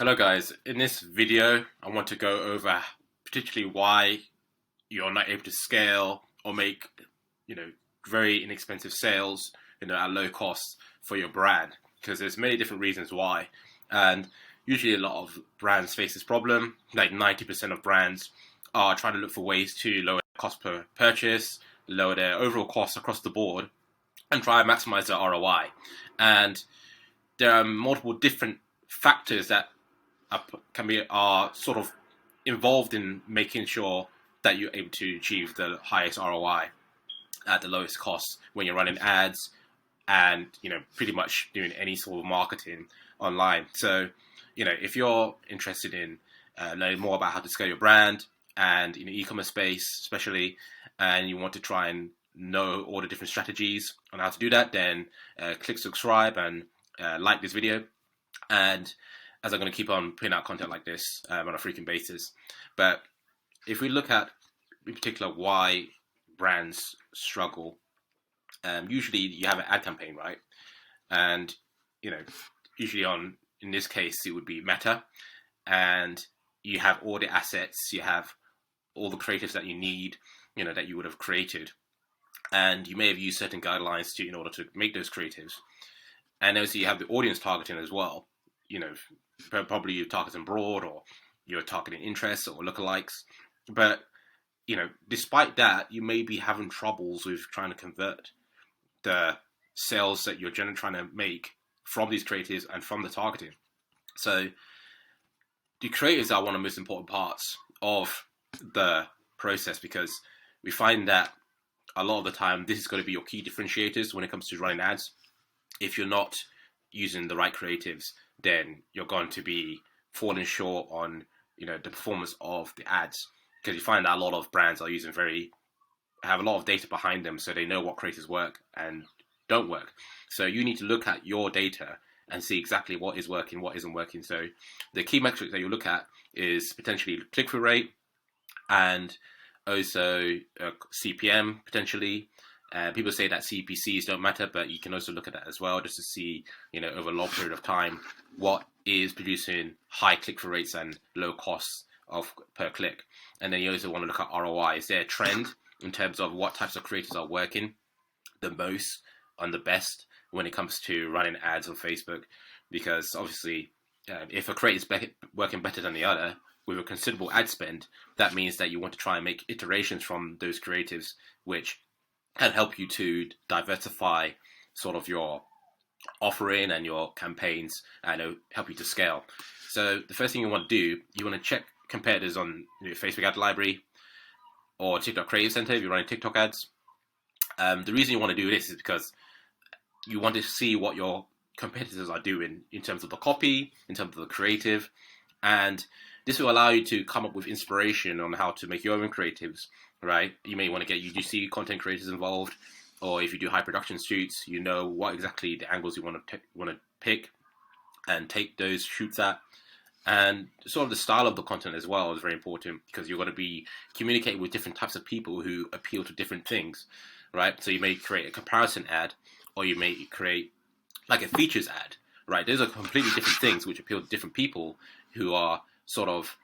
Hello guys, in this video I want to go over particularly why you're not able to scale or make, very inexpensive sales, at low cost for your brand, because there's many different reasons why. And usually a lot of brands face this problem. Like 90% of brands are trying to look for ways to lower cost per purchase, lower their overall costs across the board, and try and maximize their ROI. And there are multiple different factors that are sort of involved in making sure that you're able to achieve the highest ROI at the lowest cost when you're running ads and pretty much doing any sort of marketing online. So if you're interested in learning more about how to scale your brand and in the e-commerce space especially, and you want to try and know all the different strategies on how to do that, then click subscribe and like this video. And as I'm going to keep on putting out content like this on a frequent basis. But if we look at, in particular, why brands struggle, usually you have an ad campaign, right? And, usually in this case, it would be Meta. And you have all the assets, you have all the creatives that you need, that you would have created. And you may have used certain guidelines in order to make those creatives. And also you have the audience targeting as well. Probably you're targeting broad, or you're targeting interests or lookalikes. But, despite that, you may be having troubles with trying to convert the sales that you're generally trying to make from these creatives and from the targeting. So the creatives are one of the most important parts of the process, because we find that a lot of the time this is going to be your key differentiators when it comes to running ads. If you're not using the right creatives, then you're going to be falling short on the performance of the ads, because you find that a lot of brands have a lot of data behind them, so they know what creators work and don't work. So you need to look at your data and see exactly what is working, what isn't working. So the key metrics that you look at is potentially click-through rate, and also CPM potentially. People say that CPCs don't matter, but you can also look at that as well, just to see, over a long period of time, what is producing high click-through rates and low costs of per click. And then you also want to look at ROI. Is there a trend in terms of what types of creators are working the most and the best when it comes to running ads on Facebook? Because obviously, if a creator is working better than the other with a considerable ad spend, that means that you want to try and make iterations from those creatives, which can help you to diversify sort of your offering and your campaigns, and help you to scale. So the first thing you want to do, you want to check competitors on your Facebook ad library or TikTok Creative Center if you're running TikTok ads. The reason you want to do this is because you want to see what your competitors are doing in terms of the copy, in terms of the creative, and this will allow you to come up with inspiration on how to make your own creatives, right? You may want to get UGC content creators involved, or if you do high production shoots, you know what exactly the angles you want to pick and take those shoots at. And sort of the style of the content as well is very important, because you're going to be communicating with different types of people who appeal to different things, right? So you may create a comparison ad, or you may create like a features ad, right? Those are completely different things which appeal to different people who are sort of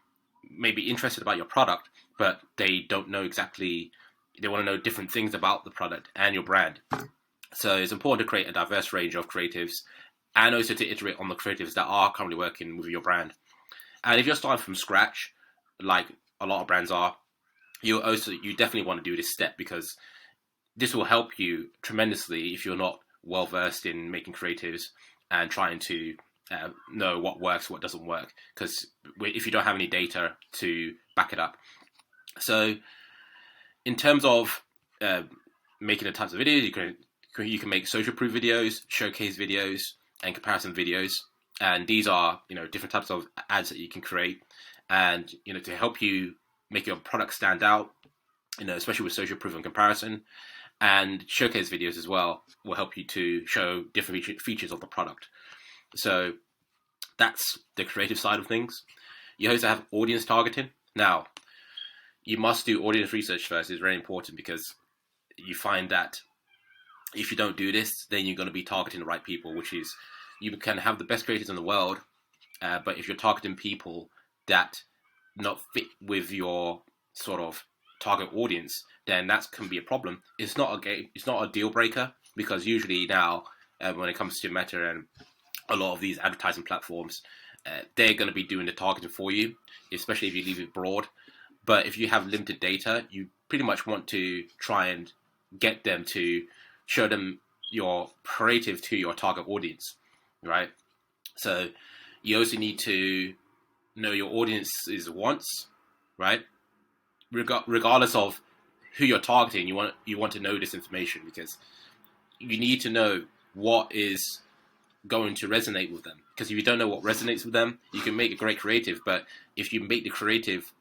maybe interested about your product, but they don't know exactly, they want to know different things about the product and your brand. So it's important to create a diverse range of creatives, and also to iterate on the creatives that are currently working with your brand. And if you're starting from scratch, like a lot of brands are, you definitely want to do this step, because this will help you tremendously if you're not well versed in making creatives and trying to know what works, what doesn't work, because if you don't have any data to back it up. So in terms of making the types of videos, you can make social proof videos, showcase videos, and comparison videos. And these are different types of ads that you can create, and to help you make your product stand out, especially with social proof and comparison. And showcase videos as well will help you to show different features of the product. So that's the creative side of things. You also have audience targeting. Now, you must do audience research first. It's very important, because you find that if you don't do this, then you're going to be targeting the right people, which is, you can have the best creators in the world, But if you're targeting people that not fit with your sort of target audience, then that can be a problem. It's not a deal breaker, because usually now, when it comes to Meta and a lot of these advertising platforms, they're going to be doing the targeting for you, especially if you leave it broad. But if you have limited data, you pretty much want to try and get them to show them your creative to your target audience, right? So you also need to know your audience's wants, right? Regardless of who you're targeting, you want to know this information, because you need to know what is going to resonate with them. Because if you don't know what resonates with them, you can make a great creative, but if you make the creative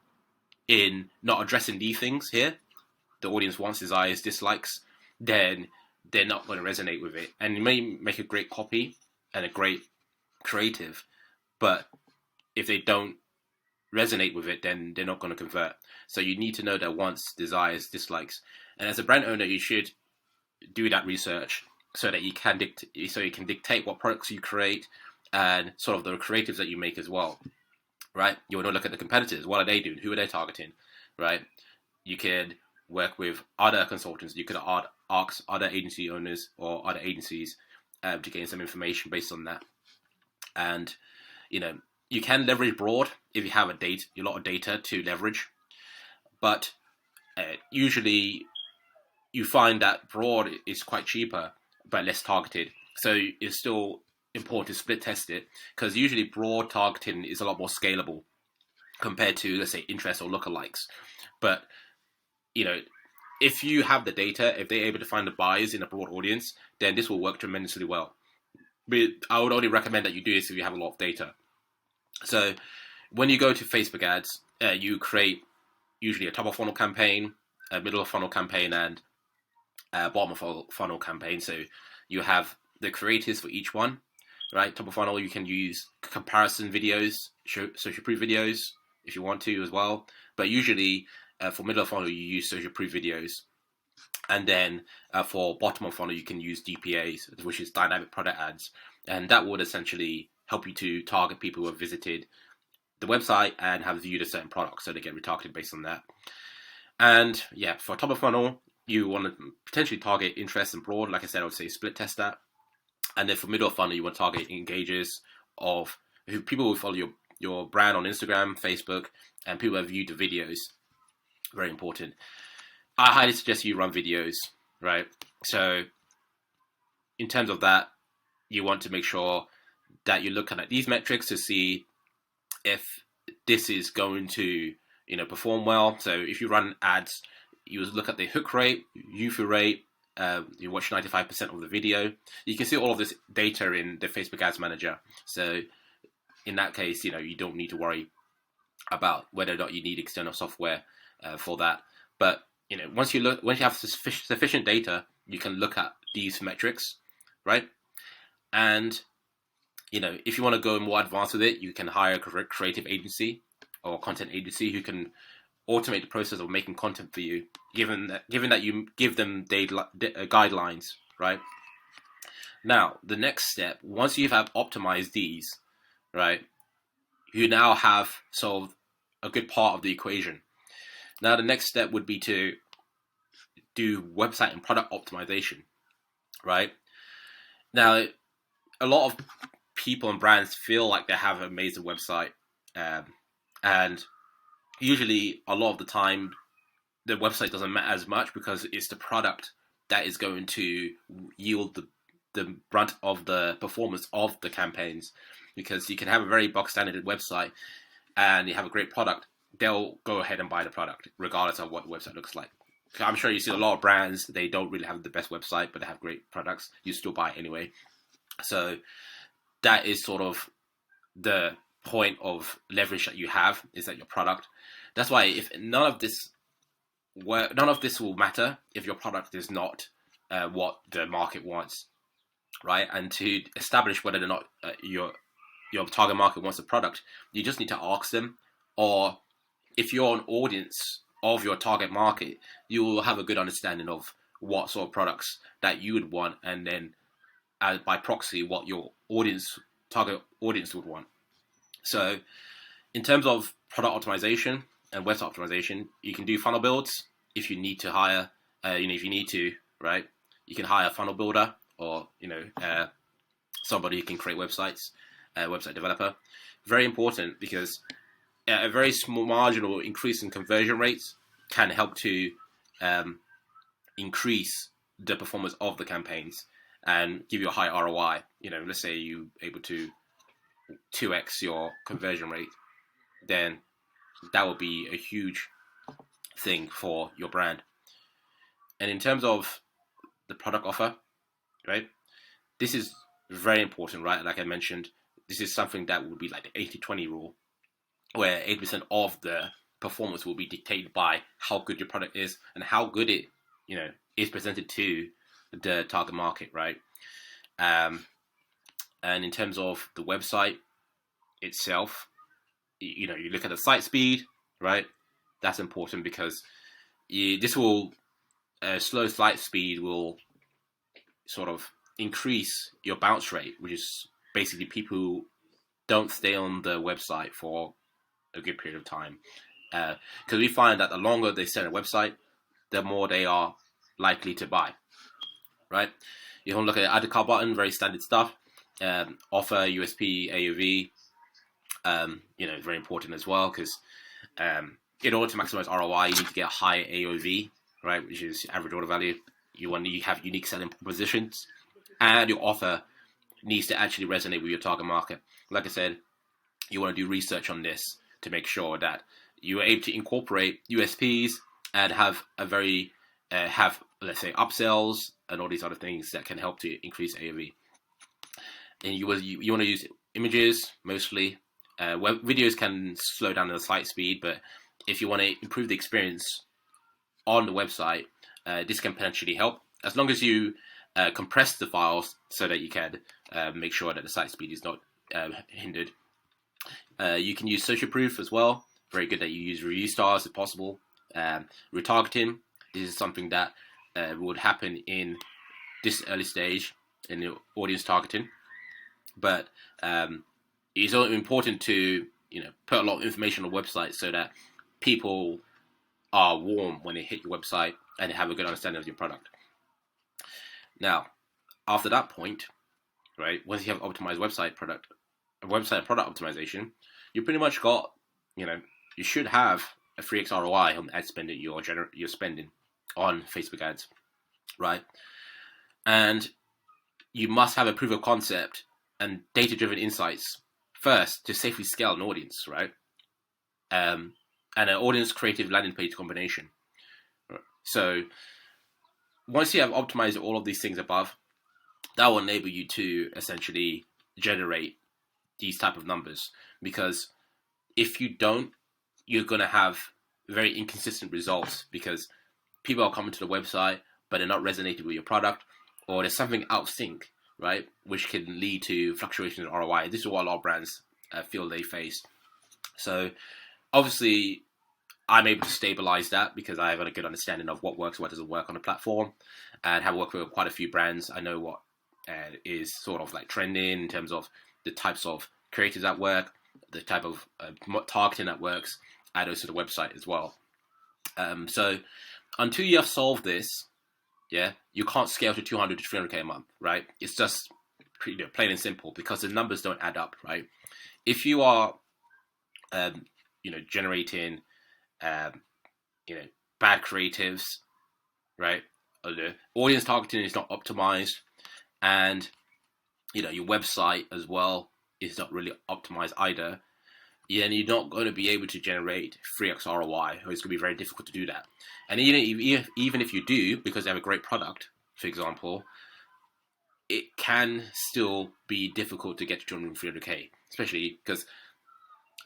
in not addressing these things here, the audience wants, desires, dislikes, then they're not going to resonate with it. And you may make a great copy and a great creative, but if they don't resonate with it, then they're not going to convert. So you need to know their wants, desires, dislikes. And as a brand owner, you should do that research so that you can dictate what products you create and sort of the creatives that you make as well, right? You want to look at the competitors. What are they doing? Who are they targeting, right? You can work with other consultants. You could ask other agency owners or other agencies to gain some information based on that. And, you can leverage broad if you have a lot of data to leverage. But usually you find that broad is quite cheaper, but less targeted. So it's still important to split test it, because usually broad targeting is a lot more scalable compared to, let's say, interest or lookalikes. But, if you have the data, if they're able to find the buyers in a broad audience, then this will work tremendously well. But I would only recommend that you do this if you have a lot of data. So when you go to Facebook ads, you create usually a top of funnel campaign, a middle of funnel campaign, and a bottom of funnel campaign. So you have the creatives for each one, right? Top of funnel, you can use comparison videos, social proof videos if you want to as well. But usually for middle of funnel, you use social proof videos. And then for bottom of funnel, you can use DPAs, which is dynamic product ads. And that would essentially help you to target people who have visited the website and have viewed a certain product, so they get retargeted based on that. And yeah, for top of funnel, you want to potentially target interest and broad. Like I said, I would say split test that. And then for middle of funnel, you want to target engagers of people who follow your brand on Instagram, Facebook, and people who have viewed the videos. Very important. I highly suggest you run videos, right? So in terms of that, you want to make sure that you're looking at these metrics to see if this is going to, perform well. So if you run ads, you look at the hook rate, view-through rate, you watch 95% of the video. You can see all of this data in the Facebook Ads Manager. So in that case, you don't need to worry about whether or not you need external software for that. But once you have sufficient data, you can look at these metrics, right? And if you want to go more advanced with it, you can hire a creative agency or content agency who can automate the process of making content for you, given that you give them guidelines, right? Now, the next step, once you have optimized these, right, you now have solved a good part of the equation. Now, the next step would be to do website and product optimization, right? Now, a lot of people and brands feel like they have an amazing website, and usually a lot of the time the website doesn't matter as much, because it's the product that is going to yield the brunt of the performance of the campaigns. Because you can have a very box standard website and you have a great product, they'll go ahead and buy the product regardless of what the website looks like. I'm sure you see a lot of brands, they don't really have the best website, but they have great products. You still buy it anyway. So that is sort of the point of leverage that you have, is that your product. That's why if none of this will matter if your product is not what the market wants, right? And to establish whether or not your target market wants a product, you just need to ask them. Or if you're an audience of your target market, you will have a good understanding of what sort of products that you would want, and then by proxy what your target audience would want. So in terms of product optimization and website optimization, you can do funnel builds if you need to hire, if you need to, right? You can hire a funnel builder or, somebody who can create websites, website developer. Very important because a very small marginal increase in conversion rates can help to increase the performance of the campaigns and give you a high ROI. Let's say you're able to 2x your conversion rate, then that would be a huge thing for your brand. And in terms of the product offer, right, this is very important, right? Like I mentioned, this is something that would be like the 80-20 rule, where 80% of the performance will be dictated by how good your product is and how good it, is presented to the target market, right? And in terms of the website itself, you look at the site speed, right? That's important because slow site speed will sort of increase your bounce rate, which is basically people who don't stay on the website for a good period of time. Because we find that the longer they stay on a website, the more they are likely to buy, right? You can look at the add to cart button, very standard stuff. Offer, USP, AOV, very important as well because in order to maximize ROI, you need to get a high AOV, right, which is average order value. You have unique selling propositions, and your offer needs to actually resonate with your target market. Like I said, you want to do research on this to make sure that you are able to incorporate USPs and have let's say upsells and all these other things that can help to increase AOV. And you want to use images mostly. Videos can slow down the site speed, but if you want to improve the experience on the website, this can potentially help, as long as you compress the files so that you can make sure that the site speed is not hindered. You can use social proof as well. Very good that you use review stars if possible. Retargeting, this is something that would happen in this early stage in the audience targeting, but it's also important to put a lot of information on the website so that people are warm when they hit your website and have a good understanding of your product. Now, after that point, right, once you have optimized website product optimization, you pretty much got, you should have a 3x ROI on the ad spend that you're spending on Facebook ads, right? And you must have a proof of concept and data-driven insights first to safely scale an audience, right? And an audience creative landing page combination. So once you have optimized all of these things above, that will enable you to essentially generate these type of numbers. Because if you don't, you're going to have very inconsistent results because people are coming to the website, but they're not resonating with your product, or there's something out of sync, right? Which can lead to fluctuations in ROI. This is what a lot of brands feel they face. So obviously, I'm able to stabilize that because I have a good understanding of what works, what doesn't work on the platform, and have worked with quite a few brands. I know what is sort of like trending in terms of the types of creatives that work, the type of targeting that works, and also the website as well. So until you have solved this, you can't scale to 200 to 300k a month, right? It's just plain and simple because the numbers don't add up, right? If you are, generating, bad creatives, right? Or the audience targeting is not optimized, and your website as well is not really optimized either. Then you're not going to be able to generate 3x ROI, or it's going to be very difficult to do that. And even if you do, because they have a great product, for example, it can still be difficult to get to 200 and 300k, especially because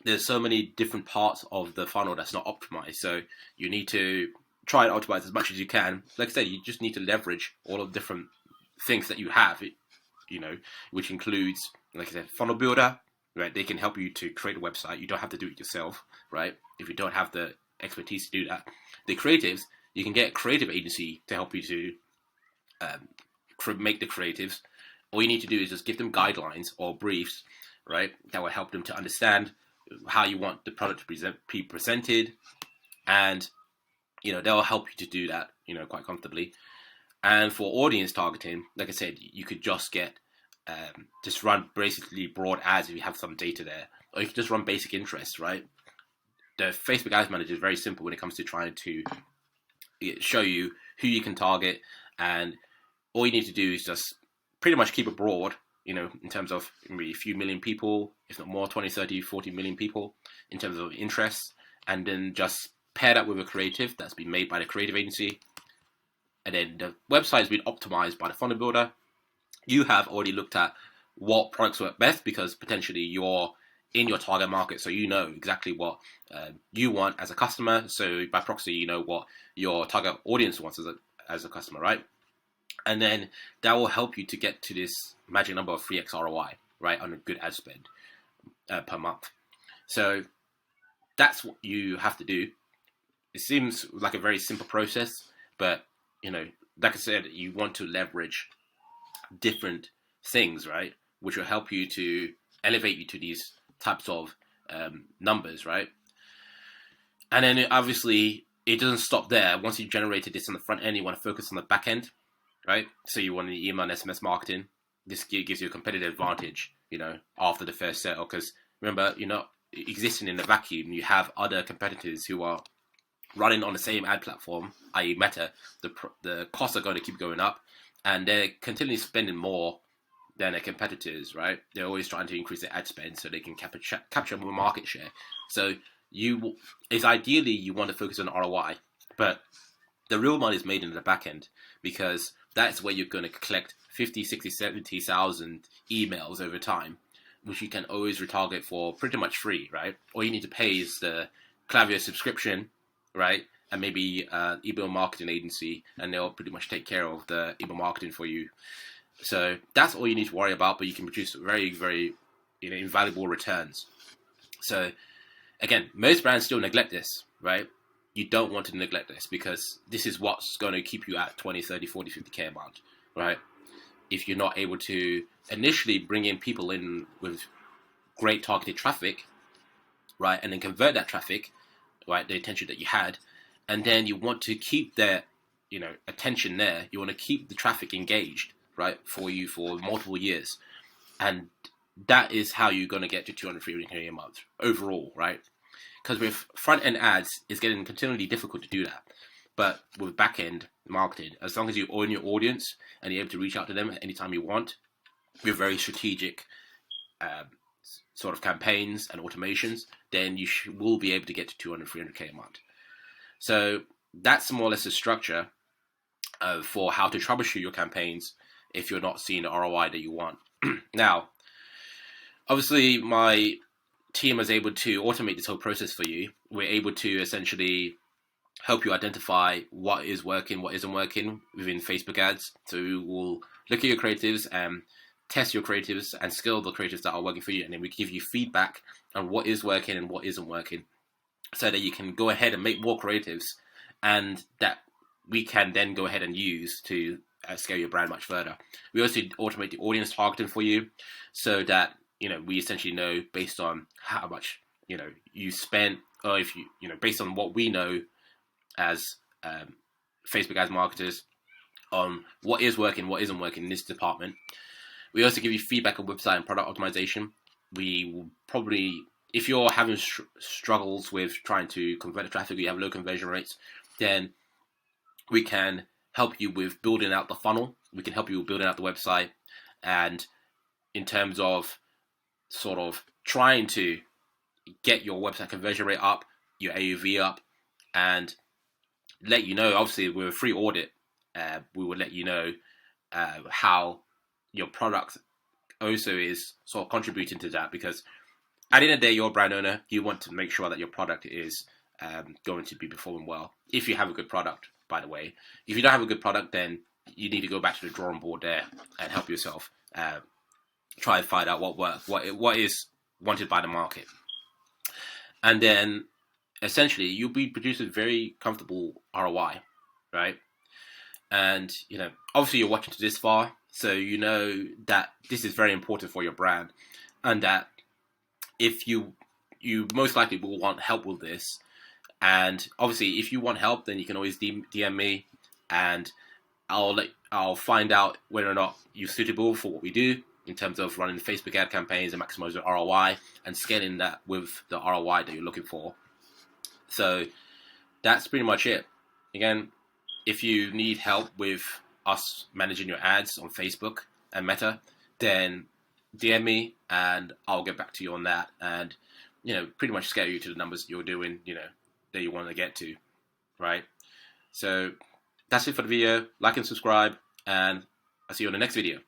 there's so many different parts of the funnel that's not optimized. So you need to try and optimize as much as you can. Like I said, you just need to leverage all of the different things that you have, which includes, like I said, funnel builder, right? They can help you to create a website. You don't have to do it yourself, right? If you don't have the expertise to do that. The creatives, you can get a creative agency to help you to make the creatives. All you need to do is just give them guidelines or briefs, right? That will help them to understand how you want the product to be presented, and they'll help you to do that, quite comfortably. And for audience targeting, like I said, you could just just run basically broad ads if you have some data there, or you could just run basic interests, right? The Facebook Ads Manager is very simple when it comes to trying to show you who you can target, and all you need to do is just pretty much keep it broad, in terms of maybe a few million people, if not more, 20, 30, 40 million people in terms of interests, and then just pair that with a creative that's been made by the creative agency. And then the website has been optimized by the funnel builder. You have already looked at what products work best because potentially you're in your target market, so you know exactly what you want as a customer. So by proxy, you know what your target audience wants as a customer, right? And then that will help you to get to this magic number of 3x ROI, right, on a good ad spend per month. So that's what you have to do. It seems like a very simple process, but like I said, you want to leverage different things, right, which will help you to elevate you to these types of numbers, right? And then obviously it doesn't stop there. Once you've generated this on the front end, you want to focus on the back end, right? So you want the email and SMS marketing. This gives you a competitive advantage, after the first sale, because remember, you're not existing in a vacuum. You have other competitors who are running on the same ad platform, i.e. Meta. The costs are going to keep going up, and they're continually spending more than their competitors, right? They're always trying to increase their ad spend so they can capture more market share. So ideally you want to focus on ROI, but the real money is made in the back end, because that's where you're going to collect 50, 60, 70,000 emails over time, which you can always retarget for pretty much free, right? All you need to pay is the Klaviyo subscription, right? And maybe email marketing agency, and they'll pretty much take care of the email marketing for you. So that's all you need to worry about, but you can produce very, very invaluable returns. So again, most brands still neglect this, right? You don't want to neglect this, because this is what's going to keep you at 20, 30, 40, 50K a month, right? If you're not able to initially bring in people in with great targeted traffic, right, and then convert that traffic, right, the attention that you had, and then you want to keep their, attention there. You want to keep the traffic engaged, right, for you for multiple years, and that is how you're going to get to 200, 300K a month overall, right? Because with front-end ads, it's getting continually difficult to do that. But with back-end marketing, as long as you own your audience and you're able to reach out to them at any time you want, with very strategic sort of campaigns and automations, then you will be able to get to 200, 300K a month. So that's more or less the structure for how to troubleshoot your campaigns if you're not seeing the ROI that you want. Now, obviously, my team is able to automate this whole process for you. We're able to essentially help you identify what is working, what isn't working within Facebook ads. So we'll look at your creatives and test your creatives and scale the creatives that are working for you. And then we give you feedback on what is working and what isn't working, so that you can go ahead and make more creatives, and that we can then go ahead and use to scale your brand much further. We also automate the audience targeting for you, so that we essentially know based on how much you spent, or if you based on what we know as Facebook ads marketers, on what is working, what isn't working in this department. We also give you feedback on website and product optimization. We will probably, if you're having struggles with trying to convert the traffic, you have low conversion rates, then we can help you with building out the funnel. We can help you with building out the website, and in terms of sort of trying to get your website conversion rate up, your AOV up, and let you know, obviously with a free audit, we will let you know how your product also is sort of contributing to that, because at the end of the day, you're a brand owner. You want to make sure that your product is going to be performing well. If you have a good product, by the way. If you don't have a good product, then you need to go back to the drawing board there and help yourself try and find out what is wanted by the market. And then essentially you'll be producing very comfortable ROI, right? And obviously you're watching to this far, so you know that this is very important for your brand, and that if you most likely will want help with this. And obviously, if you want help, then you can always DM me, and I'll find out whether or not you're suitable for what we do in terms of running Facebook ad campaigns and maximizing ROI and scaling that with the ROI that you're looking for. So that's pretty much it. Again, if you need help with us managing your ads on Facebook and Meta, then DM me and I'll get back to you on that, and pretty much scale you to the numbers you're doing, that you want to get to, right? So that's it for the video. Like and subscribe, and I'll see you on the next video.